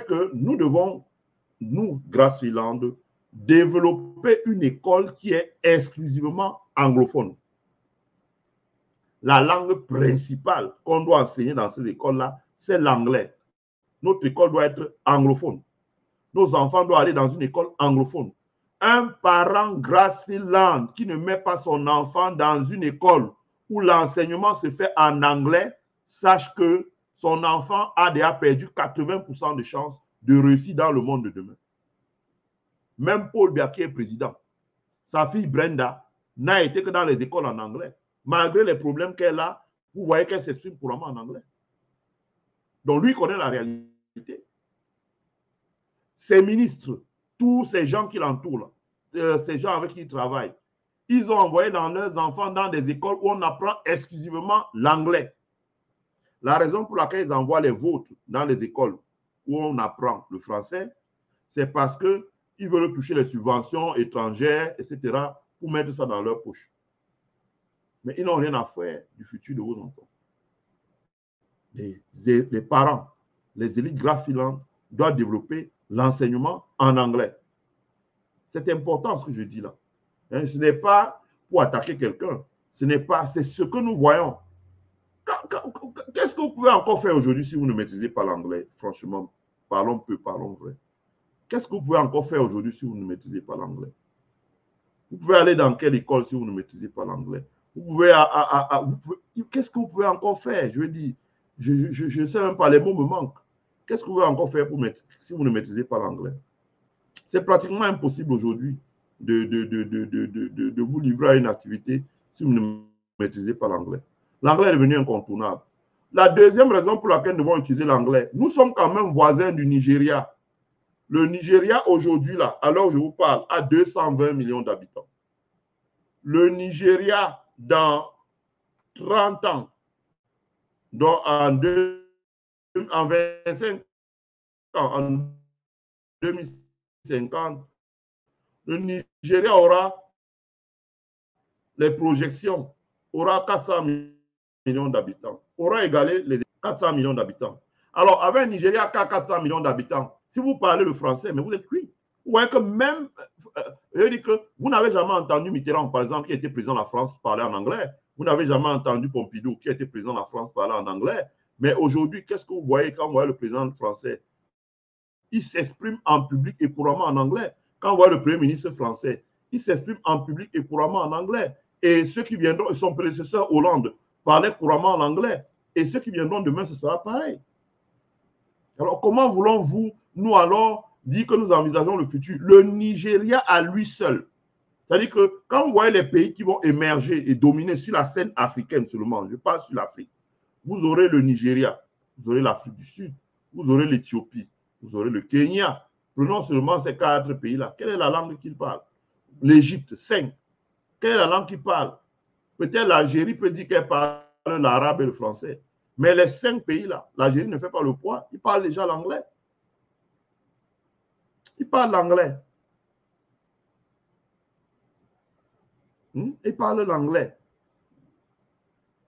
que nous devons, nous, Grassfield, développer une école qui est exclusivement anglophone. La langue principale qu'on doit enseigner dans ces écoles-là, c'est l'anglais. Notre école doit être anglophone. Nos enfants doivent aller dans une école anglophone. Un parent Grassfield qui ne met pas son enfant dans une école où l'enseignement se fait en anglais, sache que son enfant a déjà perdu 80% de chances de réussir dans le monde de demain. Même Paul Biya qui est président, sa fille Brenda n'a été que dans les écoles en anglais. Malgré les problèmes qu'elle a, vous voyez qu'elle s'exprime couramment en anglais. Donc lui connaît la réalité. Ses ministres, tous ces gens qui l'entourent, ces gens avec qui il travaille, ils ont envoyé dans leurs enfants dans des écoles où on apprend exclusivement l'anglais. La raison pour laquelle ils envoient les vôtres dans les écoles où on apprend le français, c'est parce qu'ils veulent toucher les subventions étrangères, etc., pour mettre ça dans leur poche. Mais ils n'ont rien à faire du futur de vos enfants. Les parents, les élites Grassfield doivent développer l'enseignement en anglais. C'est important ce que je dis là. Hein, ce n'est pas pour attaquer quelqu'un. Ce n'est pas, c'est ce que nous voyons. Qu'est-ce que vous pouvez encore faire aujourd'hui si vous ne maîtrisez pas l'anglais? Franchement, parlons peu, parlons vrai. Qu'est-ce que vous pouvez encore faire aujourd'hui si vous ne maîtrisez pas l'anglais? Vous pouvez aller dans quelle école si vous ne maîtrisez pas l'anglais? Qu'est-ce que vous pouvez encore faire? Je veux dire, je ne sais même pas, les mots me manquent. Qu'est-ce que vous pouvez encore faire si vous ne maîtrisez pas l'anglais? C'est pratiquement impossible aujourd'hui de vous livrer à une activité si vous ne maîtrisez pas l'anglais. L'anglais est devenu incontournable. La deuxième raison pour laquelle nous devons utiliser l'anglais, nous sommes quand même voisins du Nigeria. Le Nigeria aujourd'hui, là, alors je vous parle, a 220 millions d'habitants. Le Nigeria, dans 30 ans, donc en 25 ans, en 2050, le Nigeria aura, les projections, aura 400 millions d'habitants, aura égalé les 400 millions d'habitants. Alors, avec un Nigeria qui a 400 millions d'habitants, si vous parlez le français, mais vous êtes cuit. Vous voyez que même, je dis que vous n'avez jamais entendu Mitterrand, par exemple, qui était président de la France, parler en anglais. Vous n'avez jamais entendu Pompidou, qui était président de la France, parler en anglais. Mais aujourd'hui, qu'est-ce que vous voyez quand vous voyez le président français? Il s'exprime en public et couramment en anglais. Quand vous voyez le premier ministre français, il s'exprime en public et couramment en anglais. Et ceux qui viendront, son prédécesseur Hollande, parlait couramment en anglais. Et ceux qui viendront demain, ce sera pareil. Alors, comment voulons-vous, nous alors, dire que nous envisageons le futur? Le Nigeria à lui seul. C'est-à-dire que quand vous voyez les pays qui vont émerger et dominer sur la scène africaine seulement, je parle sur l'Afrique, vous aurez le Nigeria, vous aurez l'Afrique du Sud, vous aurez l'Éthiopie, vous aurez le Kenya. Prenons seulement ces 4 pays-là. Quelle est la langue qu'ils parlent? L'Égypte, 5. Quelle est la langue qu'ils parlent? Peut-être l'Algérie peut dire qu'elle parle l'arabe et le français. Mais les 5 pays-là, l'Algérie ne fait pas le poids. Ils parlent déjà l'anglais. Ils parlent l'anglais. Ils parlent l'anglais.